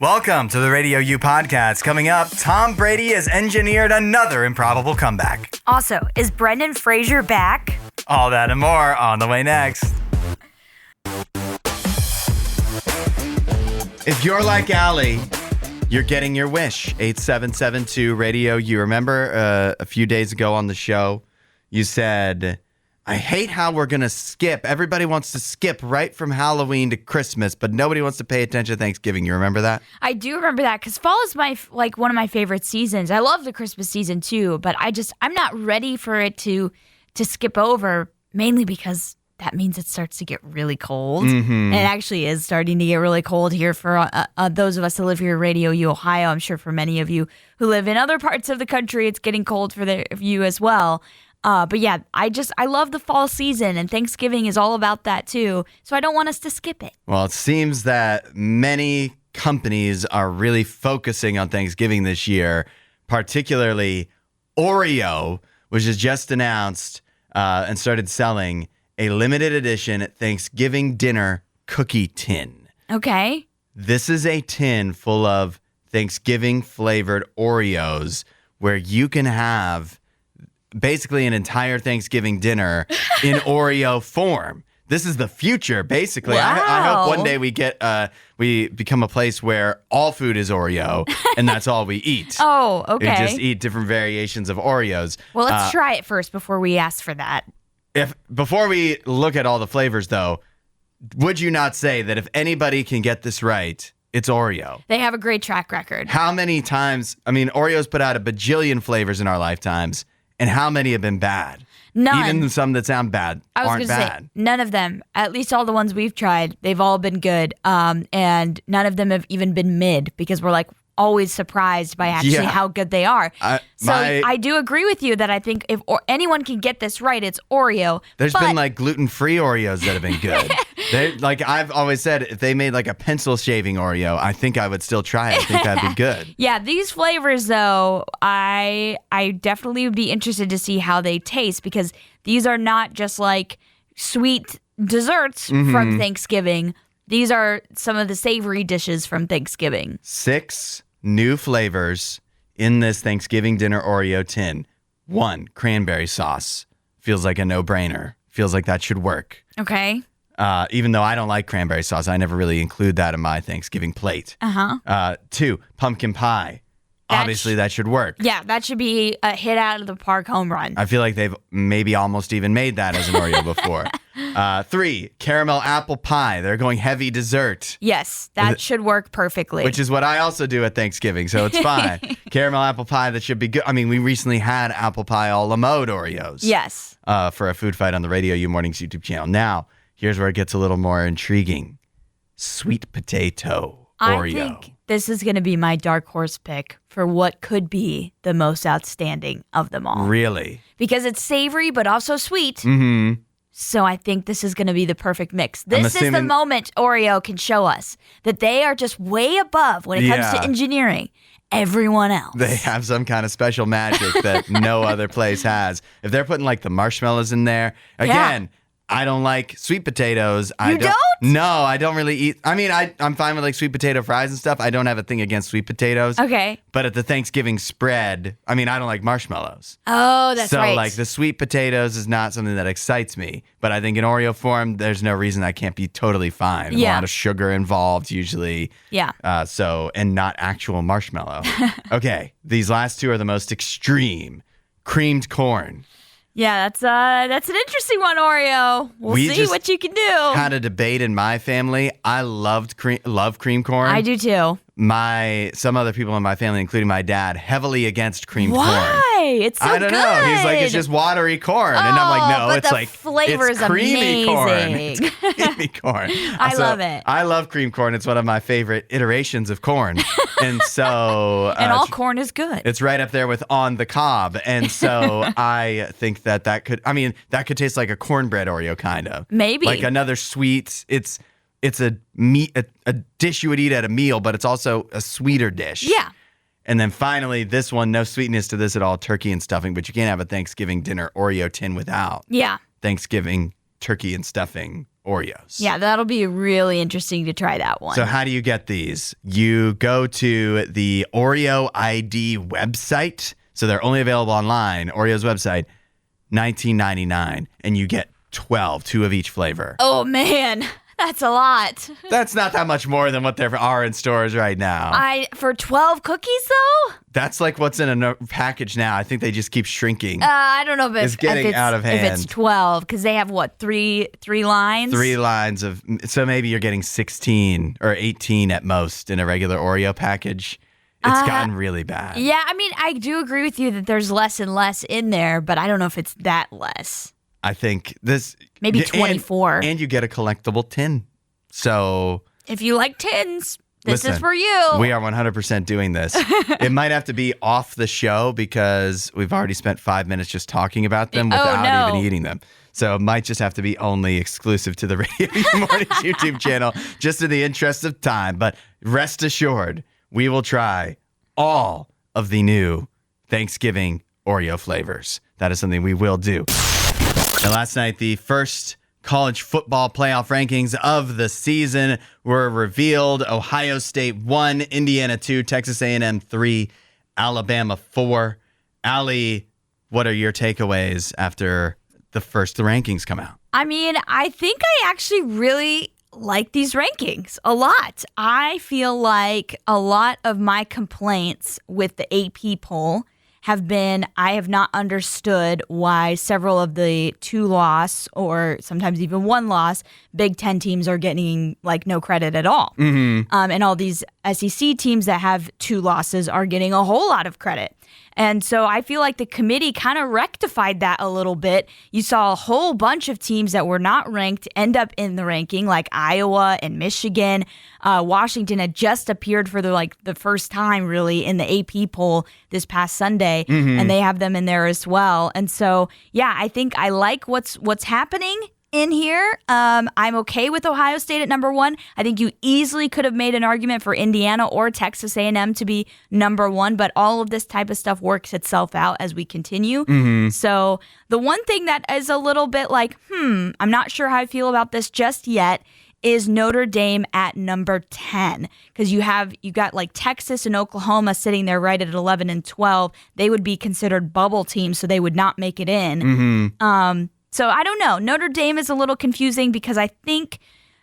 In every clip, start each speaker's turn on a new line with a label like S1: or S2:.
S1: Welcome to the RadioU Podcast. Coming up, Tom Brady has engineered another improbable comeback.
S2: Also, is Brendan Fraser back?
S1: All that and more on the way next. If you're like Allie, you're getting your wish. 8772 Radio. You remember a few days ago on the show, you said, I hate how we're going to skip. Everybody wants to skip right from Halloween to Christmas, but nobody wants to pay attention to Thanksgiving. You remember that?
S2: I do remember that because fall is one of my favorite seasons. I love the Christmas season too, but I'm not ready for it to skip over, mainly because that means it starts to get really cold. Mm-hmm. And it actually is starting to get really cold here for those of us who live here in RadioU Ohio. I'm sure for many of you who live in other parts of the country, it's getting cold for you as well. But yeah, I love the fall season, and Thanksgiving is all about that too. So I don't want us to skip it.
S1: Well, it seems that many companies are really focusing on Thanksgiving this year, particularly Oreo, which has just announced and started selling a limited edition Thanksgiving dinner cookie tin.
S2: Okay.
S1: This is a tin full of Thanksgiving flavored Oreos where you can have basically an entire Thanksgiving dinner in Oreo form. This is the future, basically.
S2: Wow.
S1: I hope one day we become a place where all food is Oreo, and that's all we eat.
S2: Oh, okay.
S1: We just eat different variations of Oreos.
S2: Well, let's try it first before we ask for that.
S1: Before we look at all the flavors, though, would you not say that if anybody can get this right, it's Oreo?
S2: They have a great track record.
S1: How many times? I mean, Oreo's put out a bajillion flavors in our lifetimes. And how many have been bad?
S2: None.
S1: Even some that sound bad aren't bad.
S2: Say, none of them. At least all the ones we've tried, they've all been good. And none of them have even been mid because we're always surprised by actually how good they are. I do agree with you that I think if anyone can get this right, it's Oreo.
S1: There's been gluten-free Oreos that have been good. I've always said, if they made a pencil shaving Oreo, I think I would still try it. I think that'd be good.
S2: Yeah, these flavors though, I definitely would be interested to see how they taste because these are not just sweet desserts from Thanksgiving. These are some of the savory dishes from Thanksgiving.
S1: 6 new flavors in this Thanksgiving dinner Oreo tin. 1, cranberry sauce. Feels like a no-brainer. Feels like that should work.
S2: Okay.
S1: Even though I don't like cranberry sauce, I never really include that in my Thanksgiving plate. 2, pumpkin pie. Obviously, that should work.
S2: Yeah, that should be a hit out of the park home run.
S1: I feel like they've maybe almost even made that as an Oreo before. 3, caramel apple pie. They're going heavy dessert.
S2: Yes, that should work perfectly.
S1: Which is what I also do at Thanksgiving, so it's fine. Caramel apple pie, that should be good. I mean, we recently had apple pie a la mode Oreos.
S2: Yes.
S1: For a food fight on the RadioU Mornings YouTube channel. Now, here's where it gets a little more intriguing. Sweet potato Oreo.
S2: I think this is going to be my dark horse pick for what could be the most outstanding of them all.
S1: Really?
S2: Because it's savory, but also sweet.
S1: Mm-hmm.
S2: So I think this is going to be the perfect mix. This is the moment Oreo can show us that they are just way above when it comes to engineering everyone else.
S1: They have some kind of special magic that no other place has. If they're putting the marshmallows in there, again, I don't like sweet potatoes.
S2: You don't?
S1: No, I don't really eat. I mean, I'm fine with sweet potato fries and stuff. I don't have a thing against sweet potatoes.
S2: Okay.
S1: But at the Thanksgiving spread, I mean, I don't like marshmallows.
S2: Oh, that's right.
S1: So the sweet potatoes is not something that excites me. But I think in Oreo form, there's no reason I can't be totally fine.
S2: Yeah.
S1: A lot of sugar involved usually.
S2: Yeah.
S1: And not actual marshmallow. Okay. These last 2 are the most extreme. Creamed corn.
S2: Yeah, that's an interesting one, Oreo. We'll see what you can do.
S1: Had a debate in my family. I love cream corn.
S2: I do too.
S1: Some other people in my family, including my dad, heavily against creamed corn.
S2: Why? It's so good.
S1: I don't know. He's like, it's just watery corn. And I'm like, no, it's
S2: the flavor is
S1: creamy
S2: amazing.
S1: Corn. It's creamy corn.
S2: I love it.
S1: I love cream corn. It's one of my favorite iterations of corn. And so...
S2: and all corn is good.
S1: It's right up there with on the cob. And so I think that could taste like a cornbread Oreo kind of.
S2: Maybe.
S1: Like another sweet... It's a dish you would eat at a meal, but it's also a sweeter dish.
S2: Yeah.
S1: And then finally, this one, no sweetness to this at all, turkey and stuffing, but you can't have a Thanksgiving dinner Oreo tin without.
S2: Yeah.
S1: Thanksgiving turkey and stuffing Oreos.
S2: Yeah, that'll be really interesting to try that one.
S1: So how do you get these? You go to the Oreo ID website. So they're only available online. Oreo's website, $19.99, and you get 12, 2 of each flavor.
S2: Oh, man. That's a lot.
S1: That's not that much more than what there are in stores right now.
S2: For 12 cookies, though?
S1: That's like what's in a package now. I think they just keep shrinking.
S2: I don't know if
S1: it's getting out of hand.
S2: If it's 12, because they have, what, three lines?
S1: 3 lines of, so maybe you're getting 16 or 18 at most in a regular Oreo package. It's gotten really bad.
S2: Yeah, I mean, I do agree with you that there's less and less in there, but I don't know if it's that less.
S1: I think this...
S2: Maybe 24.
S1: And you get a collectible tin. So...
S2: If you like tins, this is for you.
S1: We are 100% doing this. It might have to be off the show because we've already spent 5 minutes just talking about them without even eating them. So it might just have to be only exclusive to the Radio U Mornings YouTube channel, just in the interest of time. But rest assured, we will try all of the new Thanksgiving Oreo flavors. That is something we will do. And last night, the first college football playoff rankings of the season were revealed. Ohio State 1, Indiana 2, Texas A&M 3, Alabama 4. Allie, what are your takeaways after the first rankings come out?
S2: I mean, I think I actually really like these rankings a lot. I feel like a lot of my complaints with the AP poll have been I have not understood why several of the 2-loss or sometimes even 1-loss Big Ten teams are getting like no credit at all.
S1: Mm-hmm.
S2: And all these SEC teams that have 2 losses are getting a whole lot of credit. And so I feel like the committee kind of rectified that a little bit. You saw a whole bunch of teams that were not ranked end up in the ranking, like Iowa and Michigan. Washington had just appeared for the first time really in the AP poll this past Sunday, and they have them in there as well. And so, yeah, I think I like what's happening in here. I'm okay with Ohio State at number 1. I think you easily could have made an argument for Indiana or Texas A&M to be number 1, but all of this type of stuff works itself out as we continue. So the one thing that is a little bit like, I'm not sure how I feel about this just yet, is Notre Dame at number 10, because you got like Texas and Oklahoma sitting there right at 11 and 12. They would be considered bubble teams, so they would not make it in. So I don't know. Notre Dame is a little confusing because I think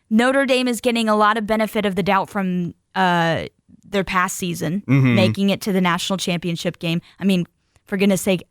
S2: Notre Dame is getting a lot of benefit of the doubt from their past season, making it to the national championship game. I mean, for goodness sake,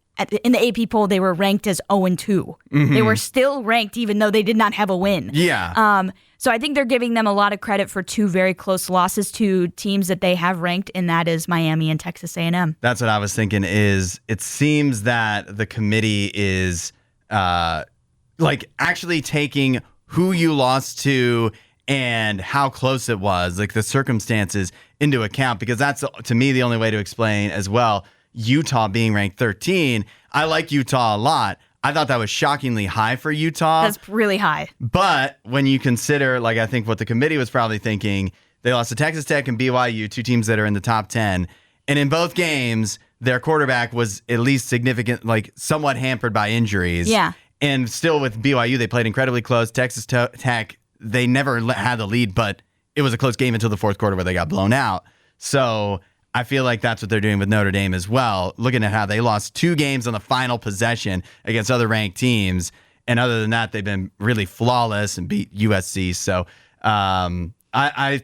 S2: in the AP poll, they were ranked as 0-2. They were still ranked even though they did not have a win.
S1: Yeah.
S2: So I think they're giving them a lot of credit for 2 very close losses to teams that they have ranked, and that is Miami and Texas A&M.
S1: That's what I was thinking is it seems that the committee is actually taking who you lost to and how close it was, like the circumstances into account, because that's, to me, the only way to explain as well. Utah being ranked 13. I like Utah a lot. I thought that was shockingly high for Utah.
S2: That's really high.
S1: But when you consider, I think what the committee was probably thinking, they lost to Texas Tech and BYU, 2 teams that are in the top 10. And in both games, their quarterback was at least significant, somewhat hampered by injuries.
S2: Yeah.
S1: And still with BYU, they played incredibly close. Texas Tech, they never had the lead, but it was a close game until the fourth quarter where they got blown out. So I feel like that's what they're doing with Notre Dame as well, looking at how they lost 2 games on the final possession against other ranked teams. And other than that, they've been really flawless and beat USC. So I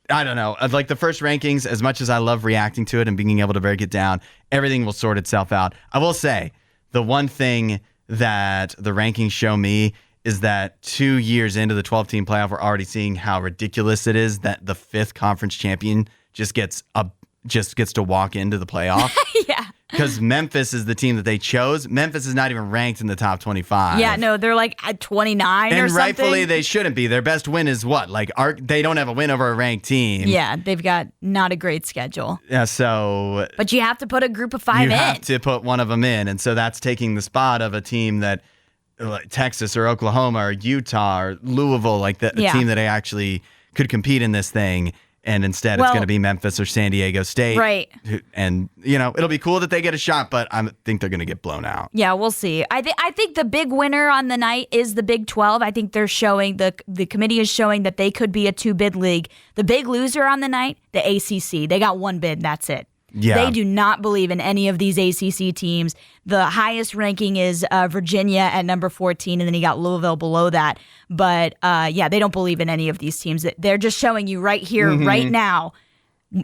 S1: don't know. Like the first rankings, as much as I love reacting to it and being able to break it down, everything will sort itself out. I will say the one thing that the rankings show me is that 2 years into the 12-team playoff, we're already seeing how ridiculous it is that the 5th conference champion just gets to walk into the playoff.
S2: Yeah.
S1: Because Memphis is the team that they chose. Memphis is not even ranked in the top 25.
S2: Yeah, no, they're at 29 or something.
S1: And rightfully they shouldn't be. Their best win is what? They don't have a win over a ranked team.
S2: Yeah, they've got not a great schedule.
S1: Yeah, so...
S2: But you have to put a group of 5 in.
S1: You have to put one of them in. And so that's taking the spot of a team that, Texas or Oklahoma or Utah or Louisville, the team that actually could compete in this thing. and instead it's going to be Memphis or San Diego State.
S2: Right.
S1: And, it'll be cool that they get a shot, but I think they're going to get blown out.
S2: Yeah, we'll see. I think the big winner on the night is the Big 12. I think they're showing, the committee is showing that they could be a 2-bid league. The big loser on the night, the ACC. They got 1 bid, that's it.
S1: Yeah.
S2: They do not believe in any of these ACC teams. The highest ranking is Virginia at number 14, and then you got Louisville below that. But they don't believe in any of these teams. They're just showing you right here, right now,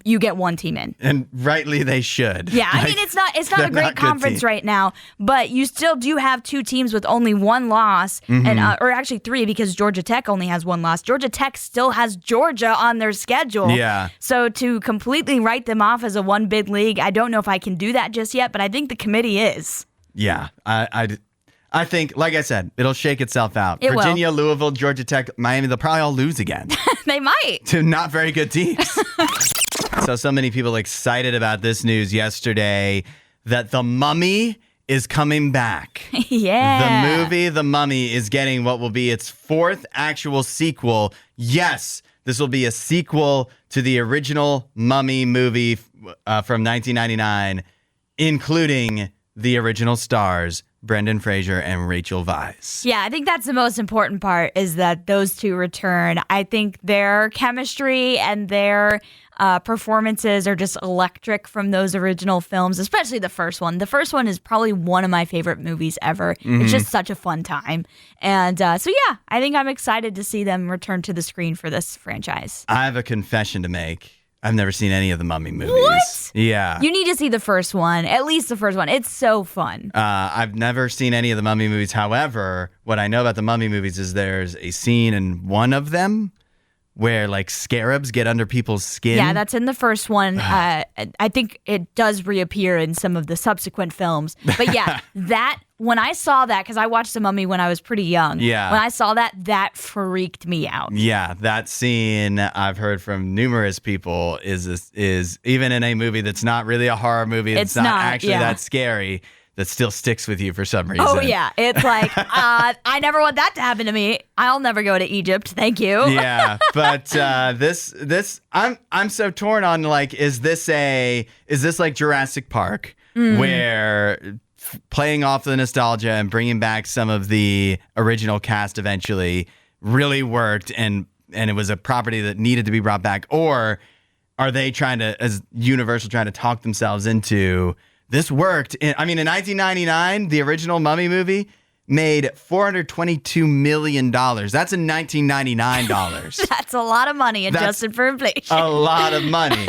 S2: you get 1 team in.
S1: And rightly they should.
S2: Yeah, I mean, it's not a great conference right now, but you still do have 2 teams with only 1 loss, and or actually 3 because Georgia Tech only has 1 loss. Georgia Tech still has Georgia on their schedule.
S1: Yeah.
S2: So to completely write them off as a 1-bid league, I don't know if I can do that just yet, but I think the committee is.
S1: Yeah, I think, like I said, it'll shake itself out.
S2: It
S1: Virginia,
S2: will.
S1: Louisville, Georgia Tech, Miami, they'll probably all lose again.
S2: They might.
S1: To not very good teams. So many people excited about this news yesterday that The Mummy is coming back.
S2: Yeah.
S1: The movie The Mummy is getting what will be its 4th actual sequel. Yes, this will be a sequel to the original Mummy movie from 1999, including the original stars, Brendan Fraser and Rachel Weisz.
S2: Yeah, I think that's the most important part is that those 2 return. I think their chemistry and their performances are just electric from those original films, especially the first one. The first one is probably one of my favorite movies ever. It's just such a fun time. And I think I'm excited to see them return to the screen for this franchise.
S1: I have a confession to make. I've never seen any of the Mummy movies.
S2: What?
S1: Yeah.
S2: You need to see the first one, at least the first one. It's so fun.
S1: I've never seen any of the Mummy movies. However, what I know about the Mummy movies is there's a scene in one of them where like scarabs get under people's skin.
S2: Yeah, that's in the first one. I think it does reappear in some of the subsequent films. But yeah, when I saw that, because I watched The Mummy when I was pretty young.
S1: Yeah.
S2: When I saw that freaked me out.
S1: Yeah, that scene I've heard from numerous people is even in a movie that's not really a horror movie. It's not actually that scary. That still sticks with you for some reason.
S2: Oh yeah, it's like I never want that to happen to me. I'll never go to Egypt. Thank you.
S1: Yeah, but this I'm so torn on like is this like Jurassic Park where playing off the nostalgia and bringing back some of the original cast eventually really worked and it was a property that needed to be brought back, or are they as Universal trying to talk themselves into this worked? In 1999, the original Mummy movie made $422 million. That's in 1999 dollars.
S2: That's a lot of money adjusted for inflation.
S1: A lot of money.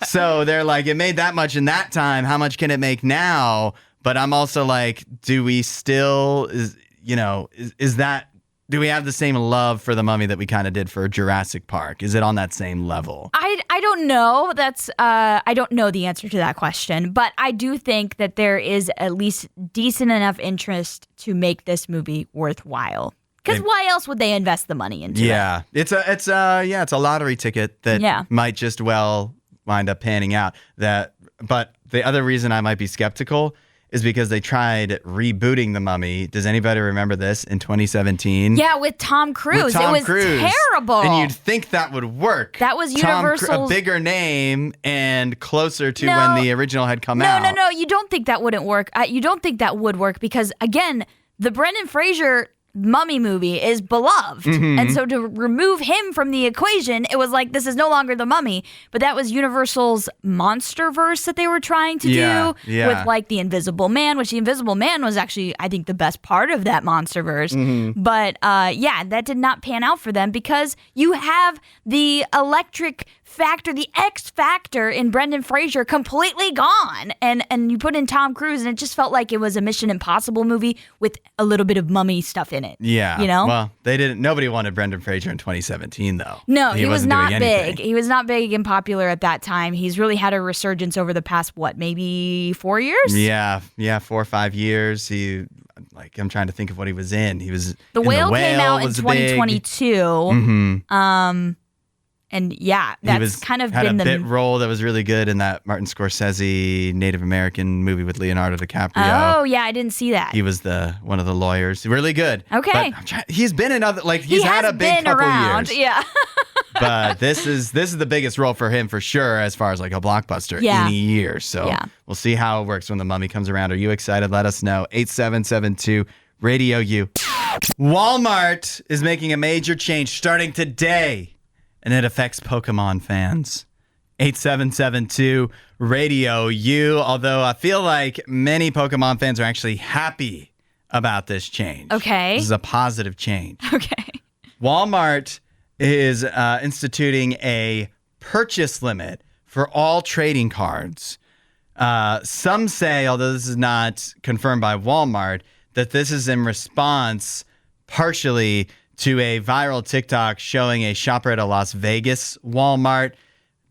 S1: So they're like, it made that much in that time. How much can it make now? But I'm also like, do we still, do we have the same love for the Mummy that we kind of did for Jurassic Park? Is it on that same level?
S2: I don't know. I don't know the answer to that question, but I do think that there is at least decent enough interest to make this movie worthwhile. Because why else would they invest the money into it?
S1: Yeah, it's a lottery ticket that might just well wind up panning out. But the other reason I might be skeptical is because they tried rebooting The Mummy. Does anybody remember this in 2017?
S2: Yeah, with Tom Cruise. It was terrible.
S1: And you'd think that would work.
S2: That was Universal's...
S1: a bigger name and closer to when the original had come out.
S2: No. You don't think that wouldn't work. You don't think that would work because, again, the Brendan Fraser Mummy movie is beloved. And so to remove him from the equation, it was like, this is no longer the Mummy. But that was Universal's Monsterverse that they were trying to do with like the Invisible Man, which the Invisible Man was actually, I think, the best part of that Monsterverse. But that did not pan out for them because you have the electric factor, the X factor in Brendan Fraser completely gone. And you put in Tom Cruise and it just felt like it was a Mission Impossible movie with a little bit of Mummy stuff in it.
S1: Yeah.
S2: You know?
S1: Well, nobody wanted Brendan Fraser in 2017 though.
S2: No, he was not big. He was not big and popular at that time. He's really had a resurgence over the past, maybe 4 years?
S1: Yeah, 4 or 5 years. I'm trying to think of what he was in. He was
S2: The Whale came out in 2022. yeah, that's kind of been
S1: had a bit role that was really good in that Martin Scorsese Native American movie with Leonardo DiCaprio.
S2: Oh yeah, I didn't see that.
S1: He was one of the lawyers. Really good.
S2: Okay.
S1: But he's been in other, like, he's had a big couple years.
S2: Yeah.
S1: But this is the biggest role for him for sure, as far as like a blockbuster in years. So we'll see how it works when The Mummy comes around. Are you excited? Let us know. 8772 Radio U. Walmart is making a major change starting today, and it affects Pokemon fans. 8772 Radio U. Although I feel like many Pokemon fans are actually happy about this change.
S2: Okay.
S1: This is a positive change.
S2: Okay.
S1: Walmart is instituting a purchase limit for all trading cards. Some say, although this is not confirmed by Walmart, that this is in response partially to a viral TikTok showing a shopper at a Las Vegas Walmart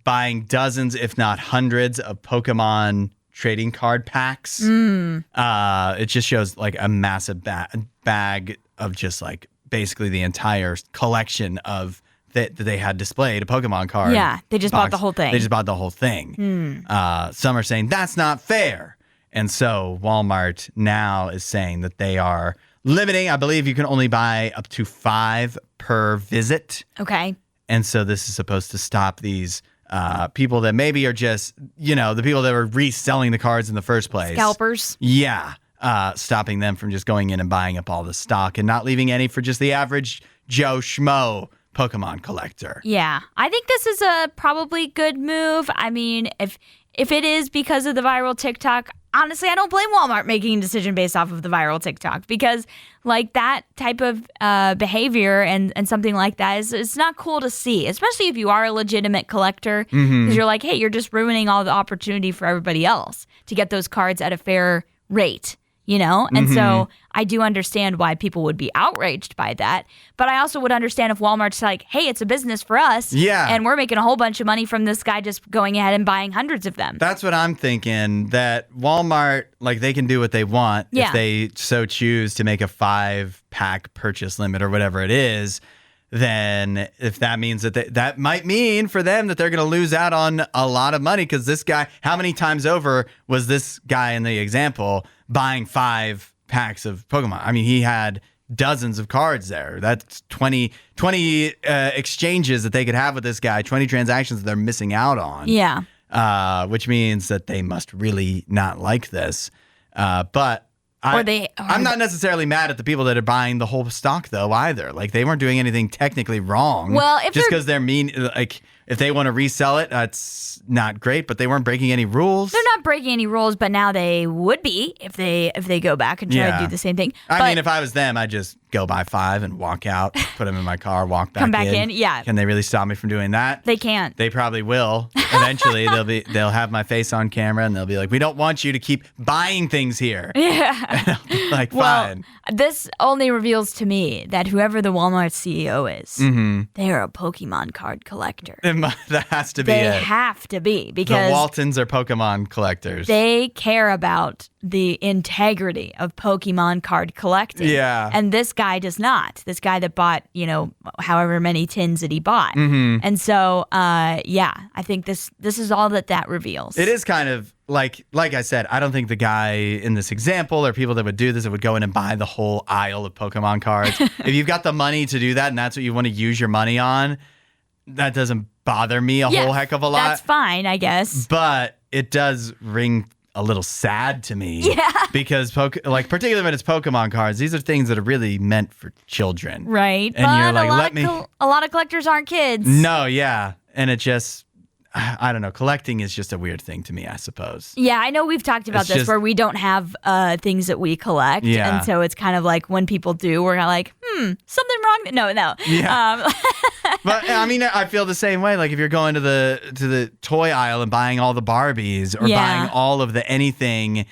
S1: buying dozens, if not hundreds, of Pokemon trading card packs. It just shows like a massive bag of just like basically the entire collection of that they had displayed, a Pokemon card.
S2: Yeah, they just bought the whole thing.
S1: They just bought the whole thing. Some are saying that's not fair. And so Walmart now is saying that they are limiting. I believe you can only buy up to 5 per visit.
S2: Okay.
S1: And so this is supposed to stop these people that maybe are just, the people that were reselling the cards in the first place.
S2: Scalpers.
S1: Yeah. Stopping them from just going in and buying up all the stock and not leaving any for just the average Joe Schmo Pokemon collector.
S2: Yeah. I think this is a probably good move. I mean, if it is because of the viral TikTok, honestly, I don't blame Walmart making a decision based off of the viral TikTok, because like that type of behavior and something like that it's not cool to see, especially if you are a legitimate collector, because you're like, hey, you're just ruining all the opportunity for everybody else to get those cards at a fair rate. And so I do understand why people would be outraged by that. But I also would understand if Walmart's like, hey, it's a business for us.
S1: Yeah.
S2: And we're making a whole bunch of money from this guy just going ahead and buying hundreds of them.
S1: That's what I'm thinking, that Walmart, like, they can do what they want if they so choose to make a 5-pack purchase limit or whatever it is. Then if that means that might mean for them that they're going to lose out on a lot of money, because this guy, how many times over was this guy in the example buying 5 packs of Pokemon? I mean, he had dozens of cards there. That's 20 exchanges that they could have with this guy, 20 transactions that they're missing out on.
S2: Yeah.
S1: Which means that they must really not like this. But I'm not necessarily mad at the people that are buying the whole stock, though, either. Like, they weren't doing anything technically wrong.
S2: Well,
S1: just because they're mean, like, if they want to resell it, that's not great. But they weren't breaking any rules.
S2: They're not breaking any rules, but now they would be if they go back and try to do the same thing.
S1: I mean, if I was them, I'd just go buy 5 and walk out, put them in my car, walk back in.
S2: Come back in, yeah.
S1: Can they really stop me from doing that?
S2: They can't.
S1: They probably will. Eventually, they'll have my face on camera and they'll be like, we don't want you to keep buying things here.
S2: Yeah.
S1: And I'll be like, fine.
S2: Well, this only reveals to me that whoever the Walmart CEO is, they're a Pokemon card collector.
S1: That has to be
S2: They
S1: it.
S2: have to be, because
S1: The Waltons are Pokemon collectors.
S2: they care about the integrity of Pokemon card collecting.
S1: Yeah.
S2: And this guy does not. This guy that bought, however many tins that he bought. And so, I think this is all that reveals.
S1: It is kind of like I said, I don't think the guy in this example or people that would do this that would go in and buy the whole aisle of Pokemon cards. If you've got the money to do that and that's what you want to use your money on, that doesn't bother me a whole heck of a lot.
S2: That's fine, I guess.
S1: But it does ring a little sad to me.
S2: Yeah.
S1: Because particularly when it's Pokemon cards, these are things that are really meant for children.
S2: Right.
S1: And
S2: but
S1: you're like,
S2: a lot of collectors aren't kids.
S1: No, yeah. And it just, I don't know. Collecting is just a weird thing to me, I suppose.
S2: Yeah, I know we've talked about this where we don't have things that we collect.
S1: Yeah.
S2: And so it's kind of like when people do, we're like, something wrong. No.
S1: Yeah. But I mean, I feel the same way. Like if you're going to the toy aisle and buying all the Barbies or buying all of the anything,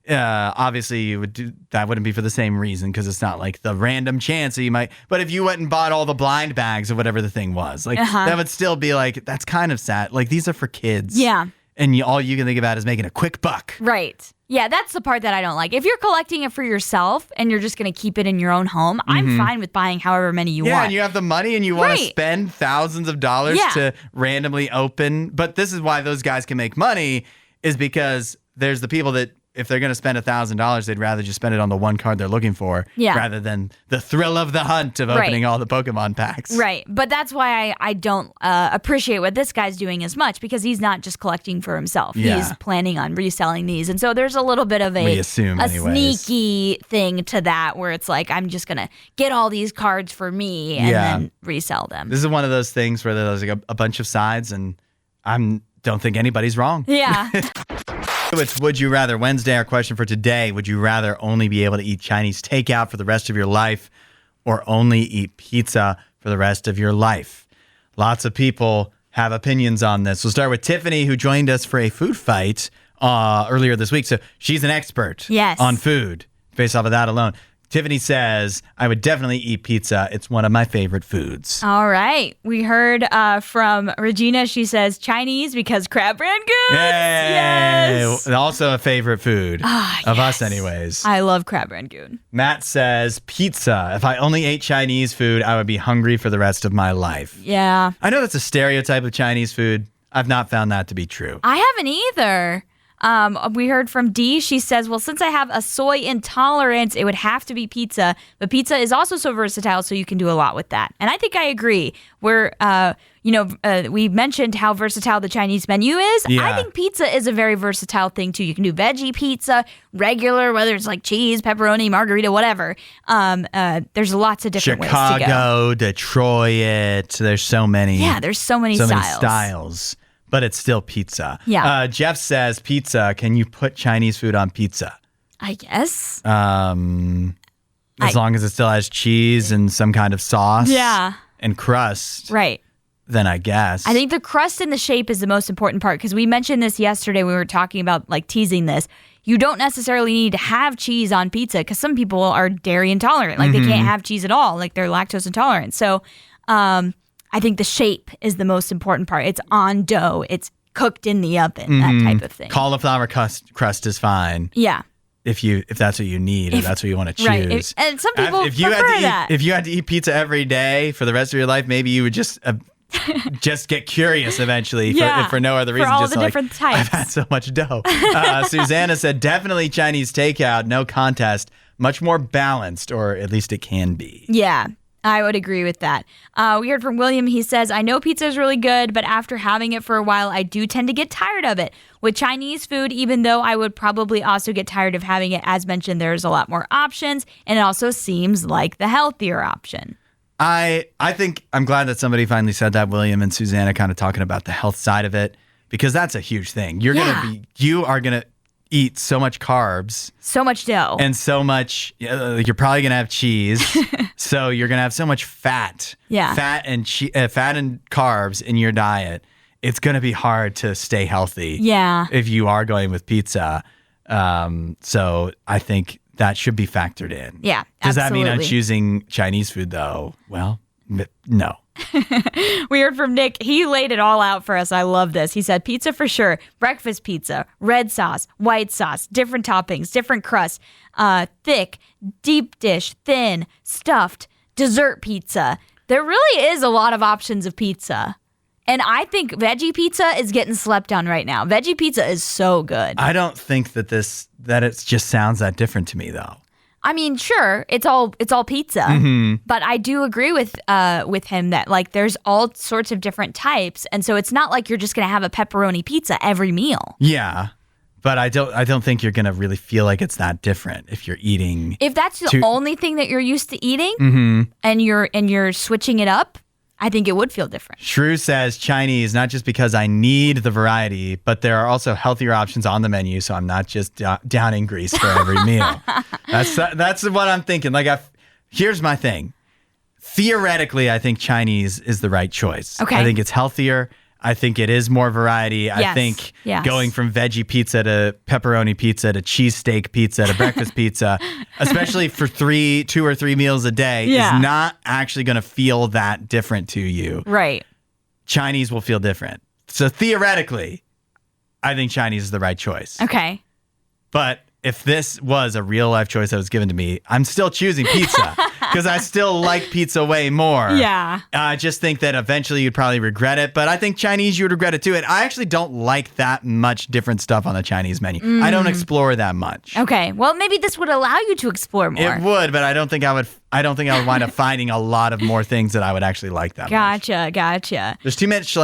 S1: obviously you would do that. Wouldn't be for the same reason, because it's not like the random chance that you might. But if you went and bought all the blind bags or whatever the thing was, like that would still be like, that's kind of sad. Like these are for kids.
S2: Yeah.
S1: and all you can think about is making a quick buck.
S2: Right. Yeah, that's the part that I don't like. If you're collecting it for yourself and you're just going to keep it in your own home, I'm fine with buying however many you want.
S1: Yeah, and you have the money and you want to spend thousands of dollars
S2: Yeah.
S1: to randomly open. But this is why those guys can make money, is because there's the people that if they're going to spend $1,000, they'd rather just spend it on the one card they're looking for rather than the thrill of the hunt of opening all the Pokemon packs.
S2: Right. But that's why I don't appreciate what this guy's doing as much, because he's not just collecting for himself.
S1: Yeah.
S2: He's planning on reselling these. And so there's a little bit of a sneaky thing to that where it's like, I'm just going to get all these cards for me and then resell them.
S1: This is one of those things where there's like a bunch of sides, and I don't think anybody's wrong.
S2: Yeah.
S1: It's Would You Rather Wednesday. Our question for today: would you rather only be able to eat Chinese takeout for the rest of your life, or only eat pizza for the rest of your life? Lots of people have opinions on this. We'll start with Tiffany, who joined us for a food fight earlier this week. So she's an expert on food based off of that alone. Tiffany says, I would definitely eat pizza. It's one of my favorite foods.
S2: All right. We heard from Regina. She says Chinese because crab rangoons. Yes.
S1: Also a favorite food of us anyways.
S2: I love crab rangoon.
S1: Matt says pizza. If I only ate Chinese food, I would be hungry for the rest of my life.
S2: Yeah.
S1: I know that's a stereotype of Chinese food. I've not found that to be true.
S2: I haven't either. We heard from Dee. She says, well, since I have a soy intolerance, it would have to be pizza. But pizza is also so versatile, so you can do a lot with that. And I think I agree. We mentioned how versatile the Chinese menu is.
S1: Yeah.
S2: I think pizza is a very versatile thing, too. You can do veggie pizza, regular, whether it's like cheese, pepperoni, margarita, whatever. There's lots of different ways to go.
S1: Chicago, Detroit. There's so many.
S2: Yeah, there's so many
S1: styles. But it's still pizza.
S2: Yeah.
S1: Jeff says pizza. Can you put Chinese food on pizza?
S2: I guess.
S1: As long as it still has cheese and some kind of sauce.
S2: Yeah.
S1: And crust.
S2: Right.
S1: Then I guess.
S2: I think the crust and the shape is the most important part, because we mentioned this yesterday when we were talking about like teasing this. You don't necessarily need to have cheese on pizza, because some people are dairy intolerant. Like they can't have cheese at all. Like they're lactose intolerant. So, I think the shape is the most important part. It's on dough. It's cooked in the oven, that type of thing.
S1: Cauliflower crust is fine.
S2: Yeah.
S1: If that's what you need, or that's what you want to choose.
S2: Right. And some people prefer that.
S1: If you had to eat pizza every day for the rest of your life, maybe you would just get curious eventually for no other reason.
S2: For all
S1: just
S2: the
S1: like,
S2: different types.
S1: I've had so much dough. Susanna said definitely Chinese takeout, no contest. Much more balanced, or at least it can be.
S2: Yeah. I would agree with that. We heard from William. He says, I know pizza is really good, but after having it for a while, I do tend to get tired of it. With Chinese food, even though I would probably also get tired of having it, as mentioned, there's a lot more options, and it also seems like the healthier option.
S1: I think I'm glad that somebody finally said that, William and Susanna, kind of talking about the health side of it, because that's a huge thing. You are going to eat so much carbs,
S2: so much dough,
S1: and so much. You're probably gonna have cheese, so you're gonna have so much fat.
S2: Yeah,
S1: fat and carbs in your diet. It's gonna be hard to stay healthy.
S2: Yeah,
S1: if you are going with pizza. So I think that should be factored in.
S2: Yeah,
S1: does that mean I'm
S2: absolutely.
S1: choosing Chinese food though? Well, no.
S2: We heard from Nick. He laid it all out for us. I love this. He said pizza for sure. Breakfast pizza, red sauce, white sauce, different toppings, different crusts, thick, deep dish, thin, stuffed, dessert pizza. There really is a lot of options of pizza. And I think veggie pizza is getting slept on right now. Veggie pizza is so good.
S1: I don't think that it just sounds that different to me though.
S2: I mean, sure, it's all pizza, but I do agree with him that like there's all sorts of different types, and so it's not like you're just gonna have a pepperoni pizza every meal.
S1: Yeah, but I don't think you're gonna really feel like it's that different if you're eating.
S2: If that's the only thing that you're used to eating, and you're switching it up, I think it would feel different.
S1: Shrew says Chinese, not just because I need the variety, but there are also healthier options on the menu, so I'm not just downing grease for every meal. That's what I'm thinking. Here's my thing. Theoretically, I think Chinese is the right choice.
S2: Okay.
S1: I think it's healthier. I think it is more variety. I think going from veggie pizza to pepperoni pizza to cheesesteak pizza to breakfast pizza, especially for 2 or 3 meals a day, is not actually going to feel that different to you.
S2: Right.
S1: Chinese will feel different. So theoretically, I think Chinese is the right choice.
S2: Okay.
S1: But if this was a real life choice that was given to me, I'm still choosing pizza because I still like pizza way more.
S2: Yeah.
S1: I just think that eventually you'd probably regret it, but I think Chinese, you would regret it too. And I actually don't like that much different stuff on the Chinese menu. I don't explore that much.
S2: Okay. Well, maybe this would allow you to explore more.
S1: It would, but I don't think I would wind up finding a lot of more things that I would actually like that much.
S2: Gotcha.
S1: There's too much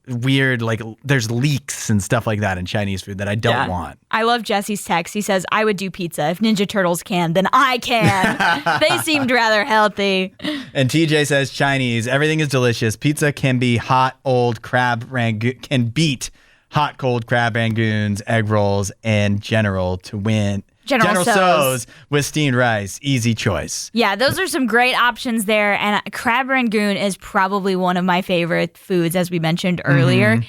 S1: weird, there's leeks and stuff like that in Chinese food that I don't want.
S2: I love Jesse's text. He says, I would do pizza. If Ninja Turtles can, then I can. They seemed rather healthy.
S1: And TJ says Chinese, everything is delicious. Pizza can be hot, old crab rangoon, can beat hot, cold crab rangoons, egg rolls, and General to win. General Tso's with steamed rice. Easy choice.
S2: Yeah, those are some great options there. And crab rangoon is probably one of my favorite foods, as we mentioned earlier,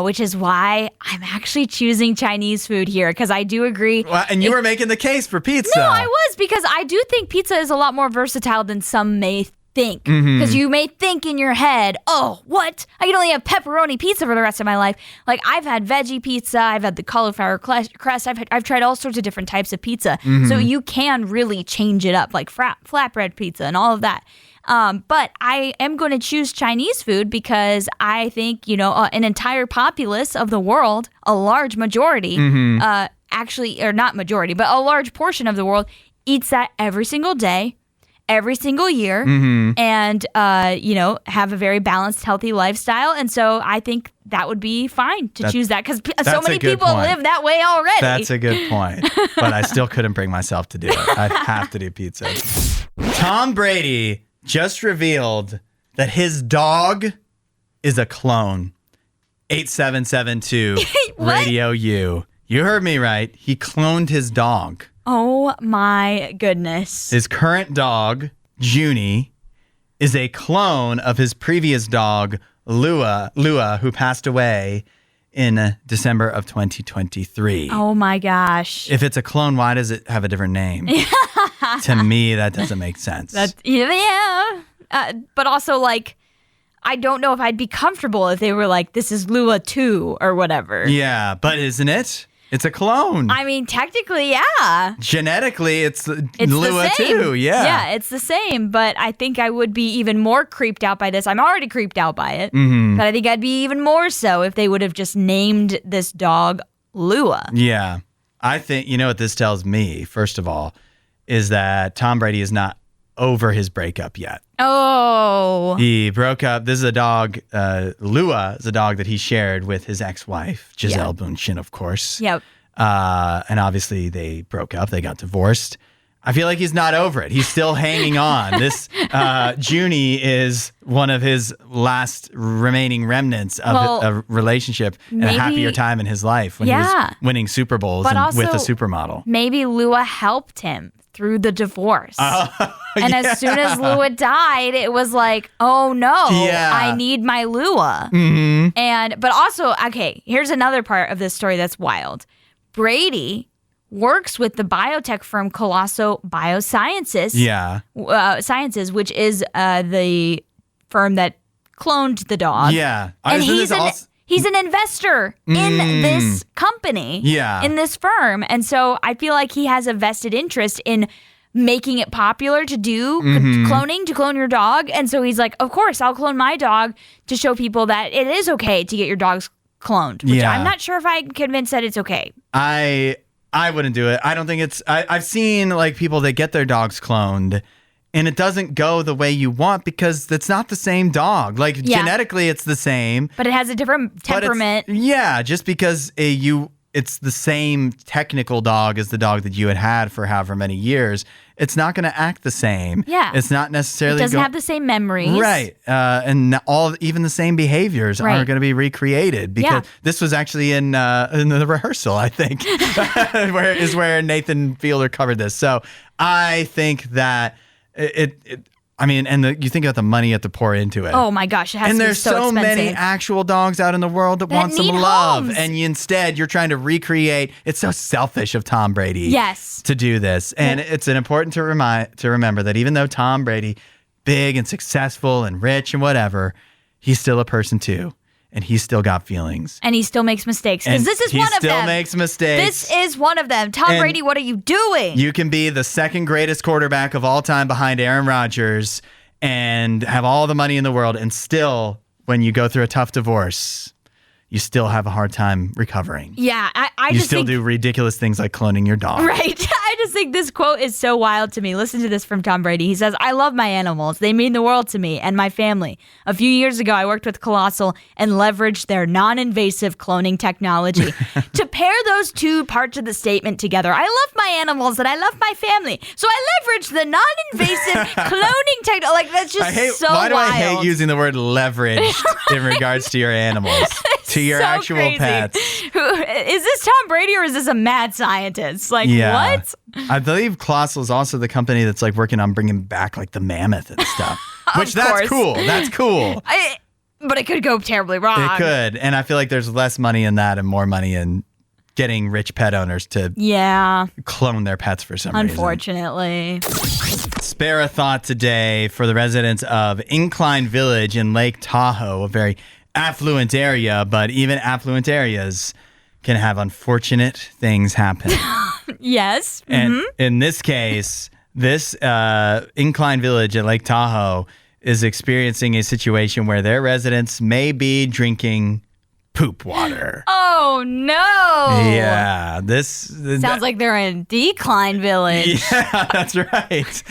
S2: which is why I'm actually choosing Chinese food here, because I do agree.
S1: Well, and you were making the case for pizza.
S2: No, I was, because I do think pizza is a lot more versatile than some may think. Because you may think in your head, oh, what? I can only have pepperoni pizza for the rest of my life. Like, I've had veggie pizza, I've had the cauliflower crust, I've tried all sorts of different types of pizza. So you can really change it up, like flatbread pizza and all of that. But I am going to choose Chinese food because I think, an entire populace of the world, a large majority, actually, or not majority, but a large portion of the world eats that every single day, every single year, and, have a very balanced, healthy lifestyle. And so I think that would be fine to choose that, because so many people live that way already.
S1: That's a good point. But I still couldn't bring myself to do it. I have to do pizza. Tom Brady just revealed that his dog is a clone. 8772 Radio U. You heard me right. He cloned his dog.
S2: Oh my goodness.
S1: His current dog, Junie, is a clone of his previous dog, Lua, who passed away in December of 2023.
S2: Oh my gosh.
S1: If it's a clone, why does it have a different name? To me, that doesn't make sense.
S2: But also, I don't know if I'd be comfortable if they were like, this is Lua 2 or whatever.
S1: Yeah, but isn't it? It's a clone.
S2: I mean, technically, yeah.
S1: Genetically, it's Lua 2. Yeah.
S2: Yeah, it's the same. But I think I would be even more creeped out by this. I'm already creeped out by it. But I think I'd be even more so if they would have just named this dog Lua.
S1: Yeah. I think, what this tells me, first of all, is that Tom Brady is not over his breakup yet.
S2: Oh.
S1: He broke up. This is a dog. Lua is a dog that he shared with his ex-wife, Gisele Bündchen, of course.
S2: Yep.
S1: And obviously they broke up. They got divorced. I feel like he's not over it. He's still hanging on. This Junie is one of his last remaining remnants of a relationship and a happier time in his life when he was winning Super Bowls with a supermodel.
S2: Maybe Lua helped him through the divorce. And as soon as Lua died, it was like, oh no, I need my Lua. But also, okay, here's another part of this story that's wild. Brady works with the biotech firm Colosso Biosciences. Sciences, which is the firm that cloned the dog.
S1: Yeah.
S2: And he's an investor in this company, in this firm. And so I feel like he has a vested interest in making it popular to do cloning, to clone your dog. And so he's like, of course, I'll clone my dog to show people that it is okay to get your dogs cloned. Which I'm not sure if I'm convinced that it's okay.
S1: I wouldn't do it. I don't think it's... I've seen people that get their dogs cloned, and it doesn't go the way you want because it's not the same dog. Genetically, it's the same.
S2: But it has a different temperament.
S1: Just because it's the same technical dog as the dog that you had for however many years, it's not going to act the same.
S2: Yeah.
S1: It's not necessarily...
S2: It doesn't have the same memories.
S1: Right. And even the same behaviors aren't going to be recreated because this was actually in the rehearsal, I think, where Nathan Fielder covered this. So I think that you think about the money you have to pour into it.
S2: Oh my gosh, it has to be so expensive.
S1: And there's so many actual dogs out in the world that want some love. And instead, you're trying to recreate. It's so selfish of Tom Brady to do this. And it's important to remember that even though Tom Brady, big and successful and rich and whatever, he's still a person too. and he's still got feelings.
S2: And he still makes mistakes. Because
S1: And
S2: this is
S1: he
S2: one of
S1: still
S2: them.
S1: makes mistakes.
S2: This is one of them. Tom
S1: And
S2: Brady, what are you doing?
S1: You can be the second greatest quarterback of all time behind Aaron Rodgers and have all the money in the world, and still, when you go through a tough divorce, you still have a hard time recovering.
S2: Yeah, I
S1: You
S2: just
S1: still
S2: think,
S1: do ridiculous things like cloning your dog.
S2: Right. I just think this quote is so wild to me. Listen to this from Tom Brady. He says, "I love my animals. They mean the world to me and my family. A few years ago, I worked with Colossal and leveraged their non-invasive cloning technology to pair those two parts of the statement together. I love my animals and I love my family. So I leveraged the non-invasive cloning technology." Like, that's just
S1: Why do
S2: wild.
S1: I hate using the word leveraged in regards to your animals? To your
S2: So
S1: actual
S2: crazy.
S1: pets.
S2: Is this Tom Brady or is this a mad scientist? Like,
S1: Yeah.
S2: what?
S1: I believe Colossal is also the company that's like working on bringing back like the mammoth and stuff. Which that's
S2: course.
S1: cool. That's cool.
S2: But it could go terribly wrong.
S1: It could. And I feel like there's less money in that and more money in getting rich pet owners to
S2: Yeah,
S1: clone their pets for some
S2: unfortunately.
S1: reason. Spare a thought today for the residents of Incline Village in Lake Tahoe, a very affluent area, but even affluent areas can have unfortunate things happen.
S2: Yes.
S1: And in this case, this Incline Village at Lake Tahoe is experiencing a situation where their residents may be drinking poop water.
S2: Oh, no.
S1: Yeah, this
S2: Sounds like they're in Decline Village.
S1: Yeah, that's right.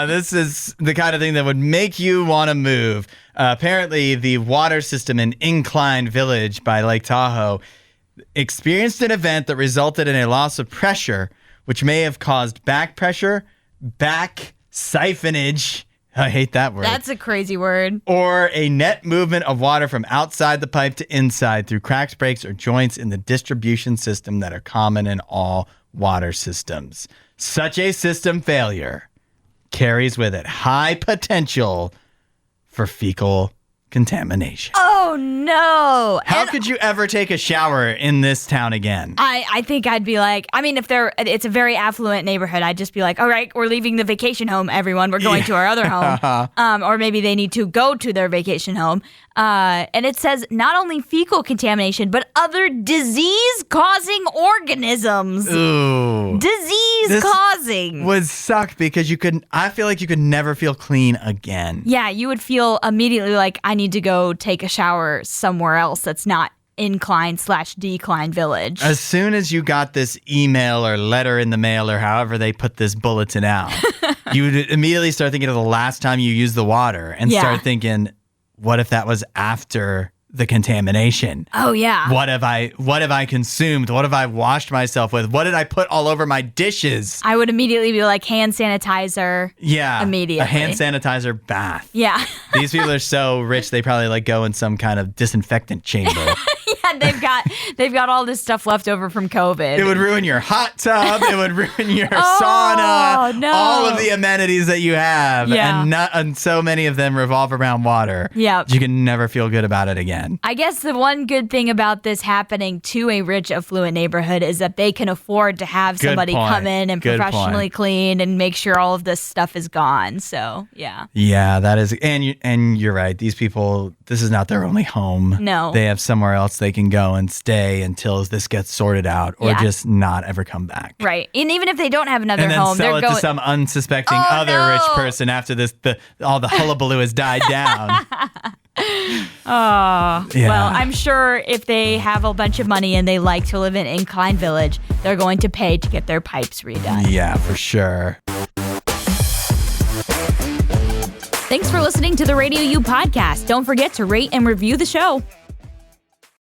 S1: This is the kind of thing that would make you want to move. Apparently, the water system in Incline Village by Lake Tahoe experienced an event that resulted in a loss of pressure, which may have caused back pressure, back siphonage. I hate that word.
S2: That's a crazy word.
S1: Or a net movement of water from outside the pipe to inside through cracks, breaks, or joints in the distribution system that are common in all water systems. Such a system failure carries with it high potential for fecal contamination.
S2: Oh, no.
S1: How could you ever take a shower in this town again?
S2: I think I'd be like, I mean, if it's a very affluent neighborhood, I'd just be like, all right, we're leaving the vacation home, everyone. We're going to our other home. Or maybe they need to go to their vacation home. And it says not only fecal contamination, but other disease-causing organisms.
S1: Ooh.
S2: Disease-causing.
S1: Would suck because I feel like you could never feel clean again.
S2: Yeah, you would feel immediately like, I need to go take a shower somewhere else that's not Incline/Decline Village.
S1: As soon as you got this email or letter in the mail or however they put this bulletin out, you would immediately start thinking of the last time you used the water and start thinking, what if that was after the contamination?
S2: Oh, yeah.
S1: What have I consumed? What have I washed myself with? What did I put all over my dishes?
S2: I would immediately be like, hand sanitizer.
S1: Yeah.
S2: Immediately.
S1: A hand sanitizer bath.
S2: Yeah.
S1: These people are so rich, they probably like go in some kind of disinfectant chamber.
S2: Yeah, they've got all this stuff left over from COVID.
S1: It would ruin your hot tub. It would ruin your sauna.
S2: No.
S1: All of the amenities that you have.
S2: Yeah.
S1: And so many of them revolve around water.
S2: Yep.
S1: You can never feel good about it again.
S2: I guess the one good thing about this happening to a rich, affluent neighborhood is that they can afford to have
S1: Good
S2: somebody
S1: point.
S2: come in and
S1: Good
S2: professionally
S1: point.
S2: clean and make sure all of this stuff is gone. So, yeah.
S1: Yeah, that is. And you're right. These people, this is not their only home.
S2: No.
S1: They have somewhere else they can go and stay until this gets sorted out or
S2: Yeah.
S1: just not ever come back.
S2: Right. And even if they don't have another
S1: And then
S2: home,
S1: sell
S2: they're
S1: it
S2: going
S1: to some unsuspecting
S2: Oh,
S1: other
S2: no.
S1: rich person after all the hullabaloo has died down.
S2: Oh,
S1: Yeah.
S2: well, I'm sure if they have a bunch of money and they like to live in Incline Village, they're going to pay to get their pipes redone.
S1: Yeah, for sure.
S2: Thanks for listening to the RadioU Podcast. Don't forget to rate and review the show.